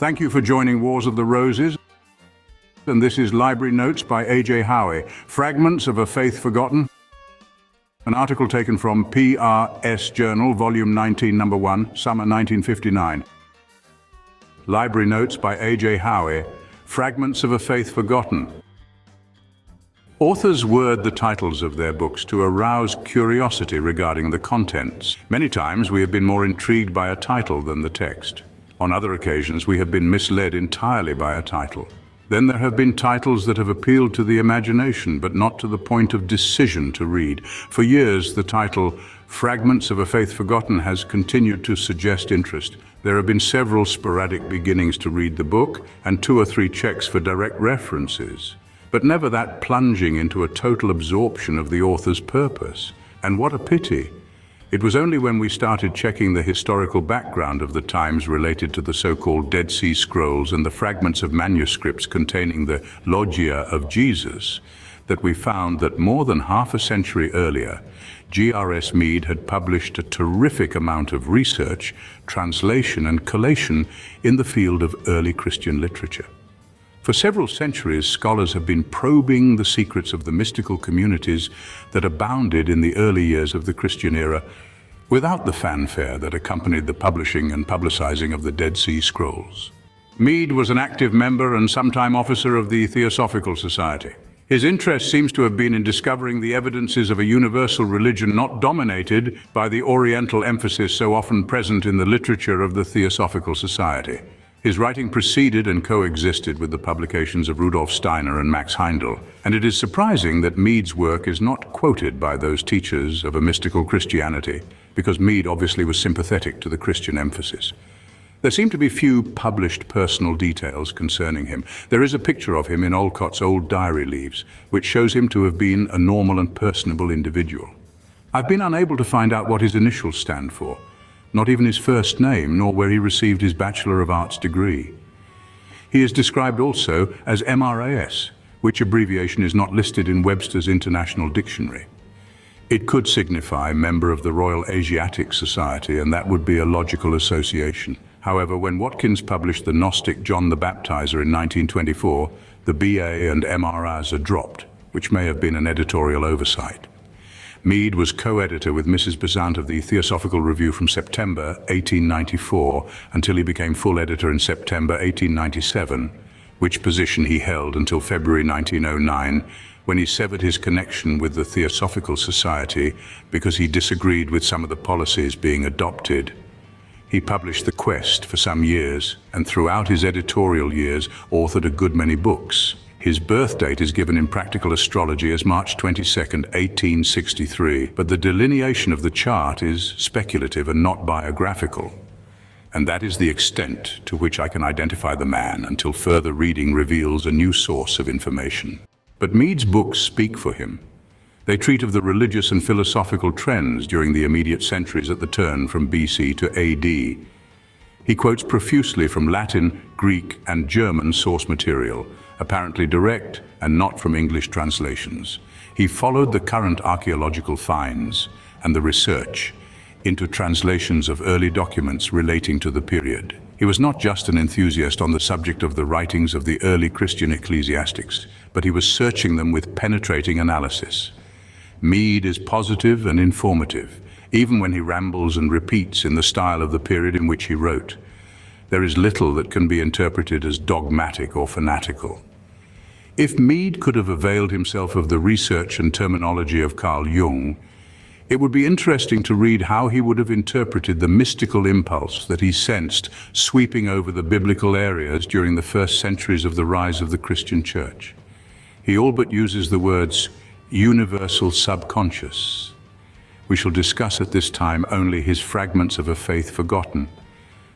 Thank you for joining Wars of the Roses, and this is Library Notes by A.J. Howie, Fragments of a Faith Forgotten, an article taken from PRS Journal, Volume 19, Number 1, Summer 1959. Library Notes by A.J. Howie, Fragments of a Faith Forgotten. Authors word the titles of their books to arouse curiosity regarding the contents. Many times we have been more intrigued by a title than the text. On other occasions we have been misled entirely by a title. Then there have been titles that have appealed to the imagination, but not to the point of decision to read. For years, the title, Fragments of a Faith Forgotten, has continued to suggest interest. There have been several sporadic beginnings to read the book, and 2 or 3 checks for direct references, but never that plunging into a total absorption of the author's purpose. And what a pity! It was only when we started checking the historical background of the times related to the so-called Dead Sea Scrolls and the fragments of manuscripts containing the Logia of Jesus that we found that more than half a century earlier, PRS Mead had published a terrific amount of research, translation and collation in the field of early Christian literature. For several centuries, scholars have been probing the secrets of the mystical communities that abounded in the early years of the Christian era, without the fanfare that accompanied the publishing and publicizing of the Dead Sea Scrolls. Mead was an active member and sometime officer of the Theosophical Society. His interest seems to have been in discovering the evidences of a universal religion not dominated by the Oriental emphasis so often present in the literature of the Theosophical Society. His writing preceded and coexisted with the publications of Rudolf Steiner and Max Heindel, and it is surprising that Mead's work is not quoted by those teachers of a mystical Christianity, because Mead obviously was sympathetic to the Christian emphasis. There seem to be few published personal details concerning him. There is a picture of him in Olcott's old diary leaves, which shows him to have been a normal and personable individual. I've been unable to find out what his initials stand for, not even his first name, nor where he received his Bachelor of Arts degree. He is described also as MRAS, which abbreviation is not listed in Webster's International Dictionary. It could signify member of the Royal Asiatic Society, and that would be a logical association. However, when Watkins published the Gnostic John the Baptizer in 1924, the BA and MRAs are dropped, which may have been an editorial oversight. Mead was co-editor with Mrs. Besant of the Theosophical Review from September 1894 until he became full editor in September 1897, which position he held until February 1909, when he severed his connection with the Theosophical Society because he disagreed with some of the policies being adopted. He published The Quest for some years, and throughout his editorial years authored a good many books. His birth date is given in practical astrology as March 22nd, 1863, but the delineation of the chart is speculative and not biographical. And that is the extent to which I can identify the man until further reading reveals a new source of information. But Mead's books speak for him. They treat of the religious and philosophical trends during the immediate centuries at the turn from BC to AD. He quotes profusely from Latin, Greek, and German source material, apparently direct and not from English translations. He followed the current archaeological finds and the research into translations of early documents relating to the period. He was not just an enthusiast on the subject of the writings of the early Christian ecclesiastics, but he was searching them with penetrating analysis. Mead is positive and informative, even when he rambles and repeats in the style of the period in which he wrote. There is little that can be interpreted as dogmatic or fanatical. If Mead could have availed himself of the research and terminology of Carl Jung, it would be interesting to read how he would have interpreted the mystical impulse that he sensed sweeping over the biblical areas during the first centuries of the rise of the Christian Church. He all but uses the words universal subconscious. We shall discuss at this time only his Fragments of a Faith Forgotten,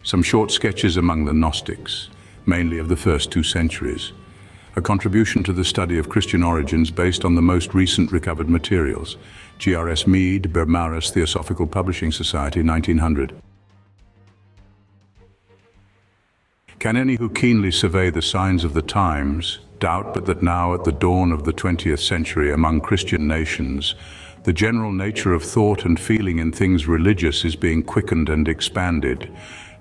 some short sketches among the Gnostics, mainly of the first 2 centuries, a contribution to the study of Christian origins based on the most recent recovered materials, PRS Mead, Bermaras Theosophical Publishing Society, 1900. Can any who keenly survey the signs of the times doubt but that now at the dawn of the 20th century among Christian nations, the general nature of thought and feeling in things religious is being quickened and expanded,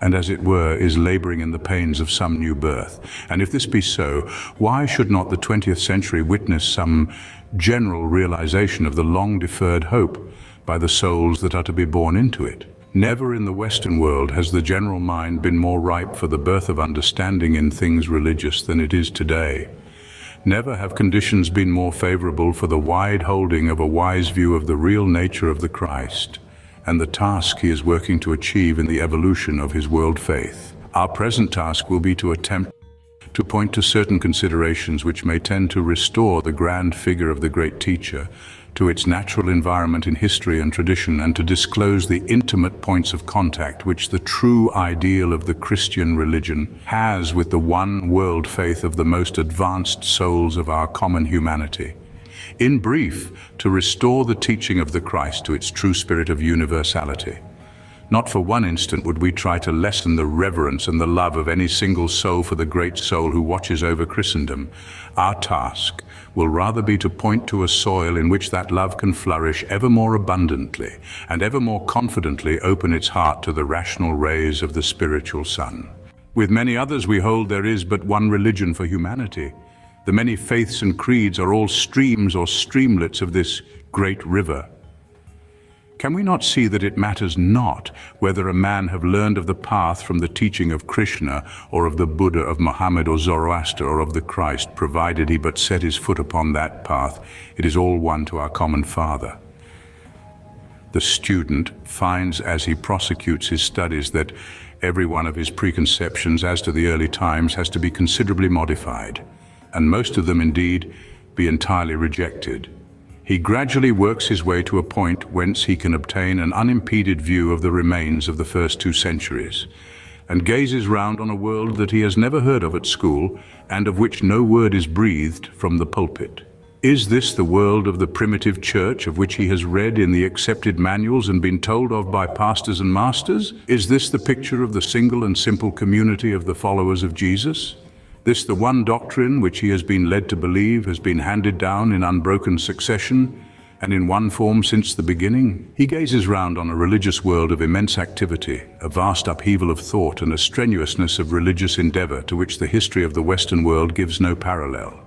and as it were, is laboring in the pains of some new birth. And if this be so, why should not the 20th century witness some general realization of the long-deferred hope by the souls that are to be born into it? Never in the Western world has the general mind been more ripe for the birth of understanding in things religious than it is today. Never have conditions been more favorable for the wide holding of a wise view of the real nature of the Christ and the task he is working to achieve in the evolution of his world faith. Our present task will be to attempt to point to certain considerations which may tend to restore the grand figure of the great teacher to its natural environment in history and tradition, and to disclose the intimate points of contact which the true ideal of the Christian religion has with the one world faith of the most advanced souls of our common humanity. In brief, to restore the teaching of the Christ to its true spirit of universality. Not for one instant would we try to lessen the reverence and the love of any single soul for the great soul who watches over Christendom. Our task will rather be to point to a soil in which that love can flourish ever more abundantly and ever more confidently open its heart to the rational rays of the spiritual sun. With many others we hold there is but one religion for humanity. The many faiths and creeds are all streams or streamlets of this great river. Can we not see that it matters not whether a man have learned of the path from the teaching of Krishna, or of the Buddha, of Muhammad or Zoroaster, or of the Christ, provided he but set his foot upon that path? It is all one to our common Father. The student finds as he prosecutes his studies that every one of his preconceptions as to the early times has to be considerably modified, and most of them indeed be entirely rejected. He gradually works his way to a point whence he can obtain an unimpeded view of the remains of the first 2 centuries, and gazes round on a world that he has never heard of at school, and of which no word is breathed from the pulpit. Is this the world of the primitive church of which he has read in the accepted manuals and been told of by pastors and masters? Is this the picture of the single and simple community of the followers of Jesus? This the one doctrine which he has been led to believe has been handed down in unbroken succession and in one form since the beginning? He gazes round on a religious world of immense activity, a vast upheaval of thought and a strenuousness of religious endeavor to which the history of the Western world gives no parallel.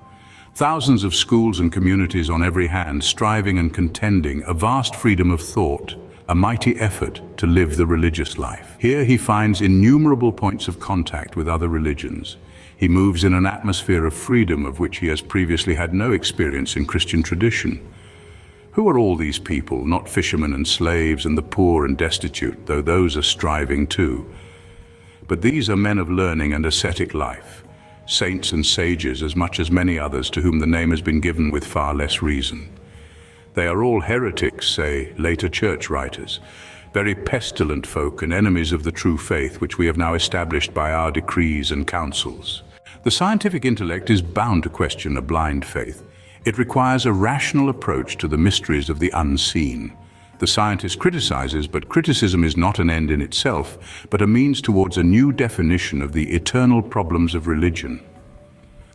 Thousands of schools and communities on every hand, striving and contending, a vast freedom of thought, a mighty effort to live the religious life. Here he finds innumerable points of contact with other religions. He moves in an atmosphere of freedom of which he has previously had no experience in Christian tradition. Who are all these people? Not fishermen and slaves and the poor and destitute, though those are striving too. But these are men of learning and ascetic life, saints and sages as much as many others to whom the name has been given with far less reason. They are all heretics, say later church writers, very pestilent folk and enemies of the true faith which we have now established by our decrees and counsels. The scientific intellect is bound to question a blind faith. It requires a rational approach to the mysteries of the unseen. The scientist criticizes, but criticism is not an end in itself, but a means towards a new definition of the eternal problems of religion.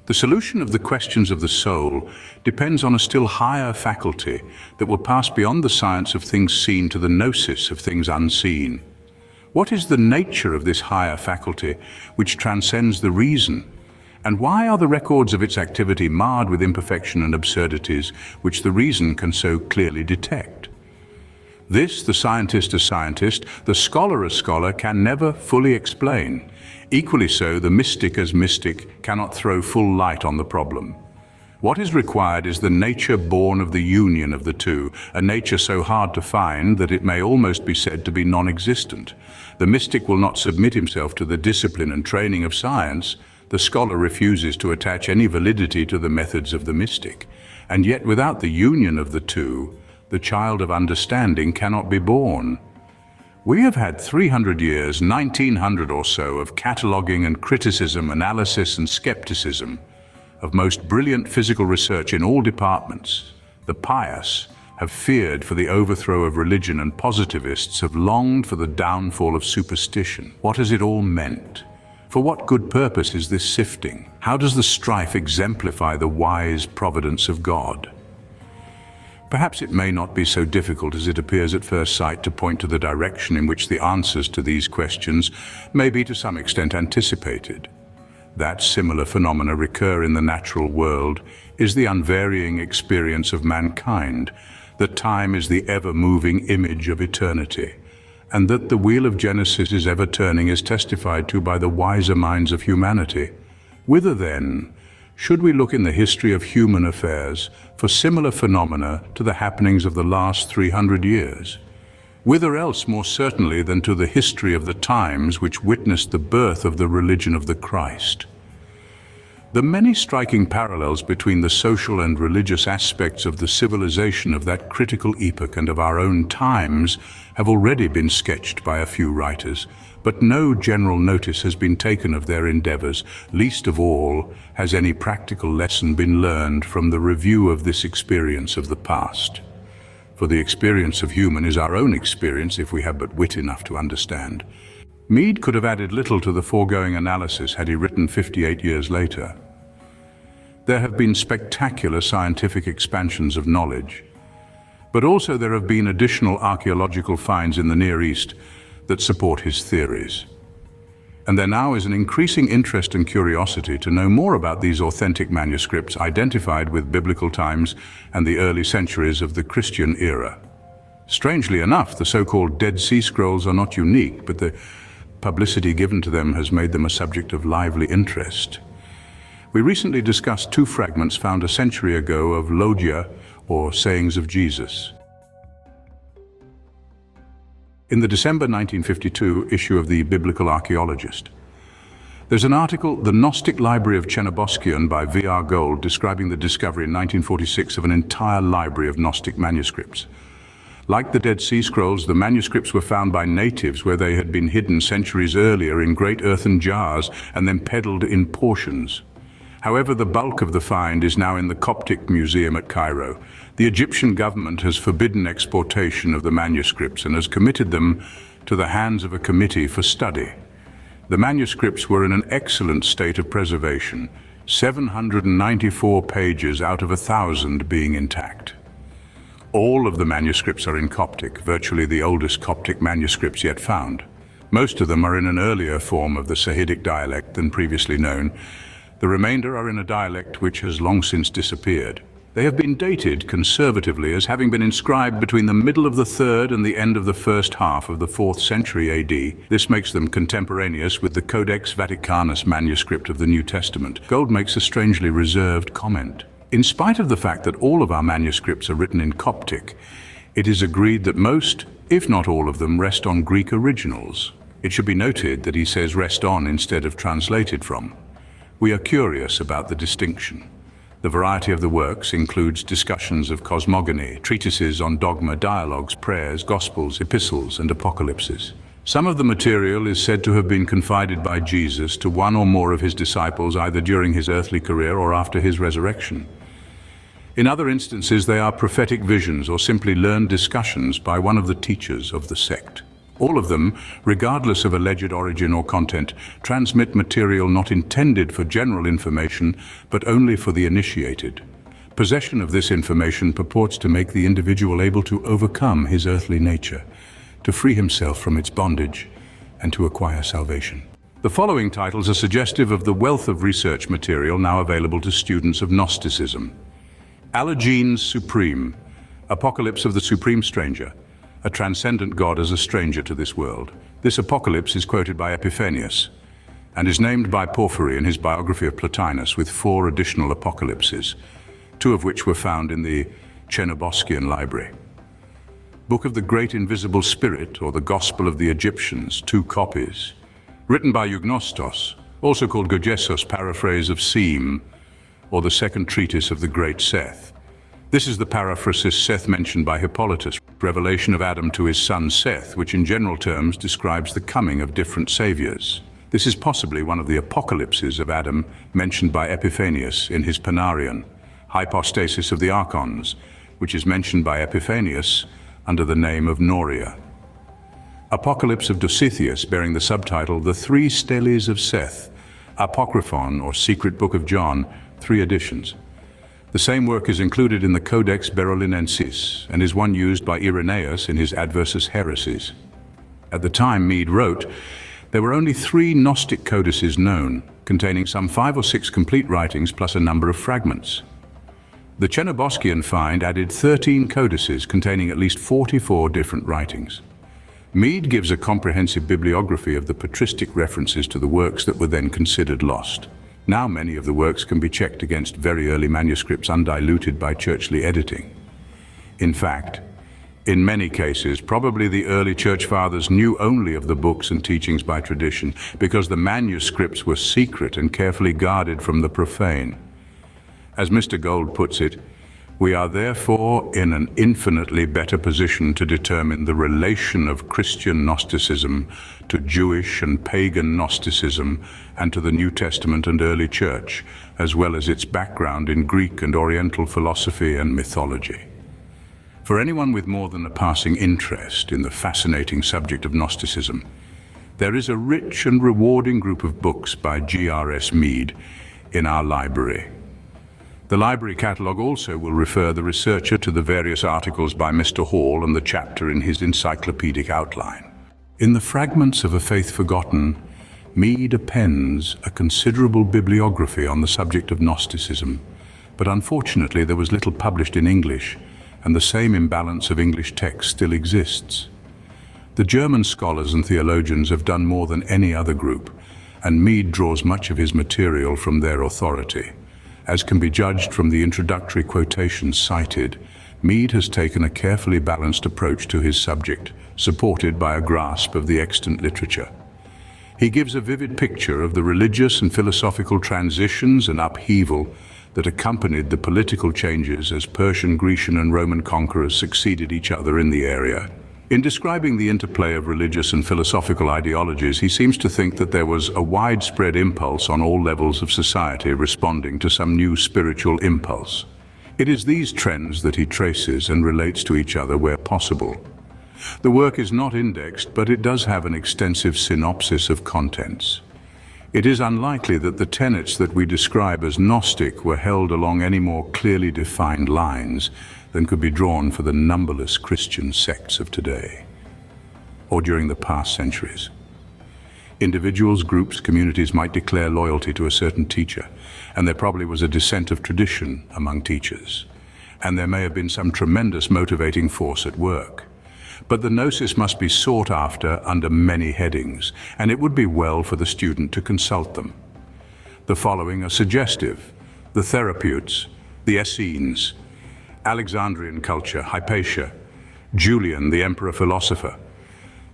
The solution of the questions of the soul depends on a still higher faculty that will pass beyond the science of things seen to the gnosis of things unseen. What is the nature of this higher faculty which transcends the reason? And why are the records of its activity marred with imperfection and absurdities which the reason can so clearly detect? This, the scientist as scientist, the scholar as scholar, can never fully explain. Equally so, the mystic as mystic cannot throw full light on the problem. What is required is the nature born of the union of the two, a nature so hard to find that it may almost be said to be non-existent. The mystic will not submit himself to the discipline and training of science. The scholar refuses to attach any validity to the methods of the mystic. And yet without the union of the two, the child of understanding cannot be born. We have had 300 years, 1900 or so, of cataloguing and criticism, analysis and skepticism, of most brilliant physical research in all departments. The pious have feared for the overthrow of religion, and positivists have longed for the downfall of superstition. What has it all meant? For what good purpose is this sifting? How does the strife exemplify the wise providence of God? Perhaps it may not be so difficult as it appears at first sight to point to the direction in which the answers to these questions may be to some extent anticipated. That similar phenomena recur in the natural world is the unvarying experience of mankind, that time is the ever-moving image of eternity, and that the wheel of Genesis is ever turning is testified to by the wiser minds of humanity. Whither then should we look in the history of human affairs for similar phenomena to the happenings of the last 300 years? Whither else more certainly than to the history of the times which witnessed the birth of the religion of the Christ? The many striking parallels between the social and religious aspects of the civilization of that critical epoch and of our own times have already been sketched by a few writers, but no general notice has been taken of their endeavors. Least of all has any practical lesson been learned from the review of this experience of the past. For the experience of human is our own experience if we have but wit enough to understand. Mead could have added little to the foregoing analysis had he written 58 years later. There have been spectacular scientific expansions of knowledge, but also there have been additional archaeological finds in the Near East that support his theories. And there now is an increasing interest and curiosity to know more about these authentic manuscripts identified with biblical times and the early centuries of the Christian era. Strangely enough, the so-called Dead Sea Scrolls are not unique, but the publicity given to them has made them a subject of lively interest. We recently discussed 2 fragments found a century ago of Logia, or Sayings of Jesus. In the December 1952 issue of the Biblical Archaeologist, there's an article, The Gnostic Library of Chenoboskion by V.R. Gold, describing the discovery in 1946 of an entire library of Gnostic manuscripts. Like the Dead Sea Scrolls, the manuscripts were found by natives where they had been hidden centuries earlier in great earthen jars and then peddled in portions. However, the bulk of the find is now in the Coptic Museum at Cairo. The Egyptian government has forbidden exportation of the manuscripts and has committed them to the hands of a committee for study. The manuscripts were in an excellent state of preservation, 794 pages out of 1,000 being intact. All of the manuscripts are in Coptic, virtually the oldest Coptic manuscripts yet found. Most of them are in an earlier form of the Sahidic dialect than previously known. The remainder are in a dialect which has long since disappeared. They have been dated conservatively as having been inscribed between the middle of the 3rd and the end of the first half of the 4th century AD. This makes them contemporaneous with the Codex Vaticanus manuscript of the New Testament. Gold makes a strangely reserved comment. In spite of the fact that all of our manuscripts are written in Coptic, it is agreed that most, if not all of them, rest on Greek originals. It should be noted that he says rest on instead of translated from. We are curious about the distinction. The variety of the works includes discussions of cosmogony, treatises on dogma, dialogues, prayers, gospels, epistles, and apocalypses. Some of the material is said to have been confided by Jesus to one or more of his disciples either during his earthly career or after his resurrection. In other instances, they are prophetic visions or simply learned discussions by one of the teachers of the sect. All of them, regardless of alleged origin or content, transmit material not intended for general information, but only for the initiated. Possession of this information purports to make the individual able to overcome his earthly nature, to free himself from its bondage, and to acquire salvation. The following titles are suggestive of the wealth of research material now available to students of Gnosticism. Allergenes Supreme, Apocalypse of the Supreme Stranger, a transcendent God as a stranger to this world. This apocalypse is quoted by Epiphanius and is named by Porphyry in his biography of Plotinus, with 4 additional apocalypses, 2 of which were found in the Chenoboskion library. Book of the Great Invisible Spirit, or the Gospel of the Egyptians, 2 copies. Written by Eugnostos, also called Gogessos, paraphrase of Sem, or the second treatise of the Great Seth. This is the paraphrasis Seth mentioned by Hippolytus, revelation of Adam to his son Seth, which in general terms describes the coming of different saviors. This is possibly one of the apocalypses of Adam mentioned by Epiphanius in his Panarion, hypostasis of the archons, which is mentioned by Epiphanius under the name of Noria. Apocalypse of Dositheus, bearing the subtitle The 3 Steles of Seth, Apocryphon, or Secret Book of John, 3 editions. The same work is included in the Codex Berolinensis and is one used by Irenaeus in his Adversus Heresies. At the time Mead wrote, there were only 3 Gnostic codices known, containing some 5 or 6 complete writings plus a number of fragments. The Chernobogskian find added 13 codices containing at least 44 different writings. Mead gives a comprehensive bibliography of the patristic references to the works that were then considered lost. Now many of the works can be checked against very early manuscripts undiluted by churchly editing. In fact, in many cases, probably the early church fathers knew only of the books and teachings by tradition because the manuscripts were secret and carefully guarded from the profane. As Mr. Gold puts it, we are therefore in an infinitely better position to determine the relation of Christian Gnosticism to Jewish and pagan Gnosticism and to the New Testament and early church, as well as its background in Greek and Oriental philosophy and mythology. For anyone with more than a passing interest in the fascinating subject of Gnosticism, there is a rich and rewarding group of books by PRS Mead in our library. The library catalogue also will refer the researcher to the various articles by Mr. Hall and the chapter in his encyclopedic outline. In the Fragments of a Faith Forgotten, Mead appends a considerable bibliography on the subject of Gnosticism, but unfortunately there was little published in English, and the same imbalance of English text still exists. The German scholars and theologians have done more than any other group, and Mead draws much of his material from their authority. As can be judged from the introductory quotations cited, Mead has taken a carefully balanced approach to his subject, supported by a grasp of the extant literature. He gives a vivid picture of the religious and philosophical transitions and upheaval that accompanied the political changes as Persian, Grecian, and Roman conquerors succeeded each other in the area. In describing the interplay of religious and philosophical ideologies, he seems to think that there was a widespread impulse on all levels of society responding to some new spiritual impulse. It is these trends that he traces and relates to each other where possible. The work is not indexed, but it does have an extensive synopsis of contents. It is unlikely that the tenets that we describe as Gnostic were held along any more clearly defined lines than could be drawn for the numberless Christian sects of today, or during the past centuries. Individuals, groups, communities might declare loyalty to a certain teacher, and there probably was a descent of tradition among teachers, and there may have been some tremendous motivating force at work. But the gnosis must be sought after under many headings, and it would be well for the student to consult them. The following are suggestive: the therapeutes, the Essenes, Alexandrian culture, Hypatia, Julian, the emperor-philosopher,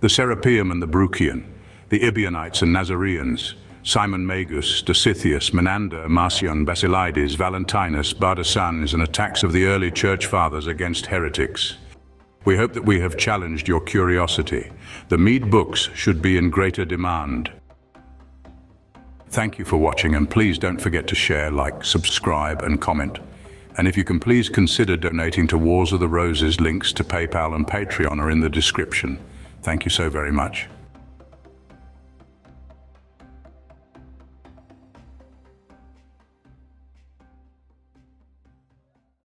the Serapeum and the Bruchian, the Ebionites and Nazareans, Simon Magus, Dositheus, Menander, Marcion, Basilides, Valentinus, Bardesanes, and attacks of the early church fathers against heretics. We hope that we have challenged your curiosity. The Mead books should be in greater demand. Thank you for watching, and please don't forget to share, like, subscribe, and comment. And if you can, please consider donating to Wars of the Roses. Links to PayPal and Patreon are in the description. Thank you so very much.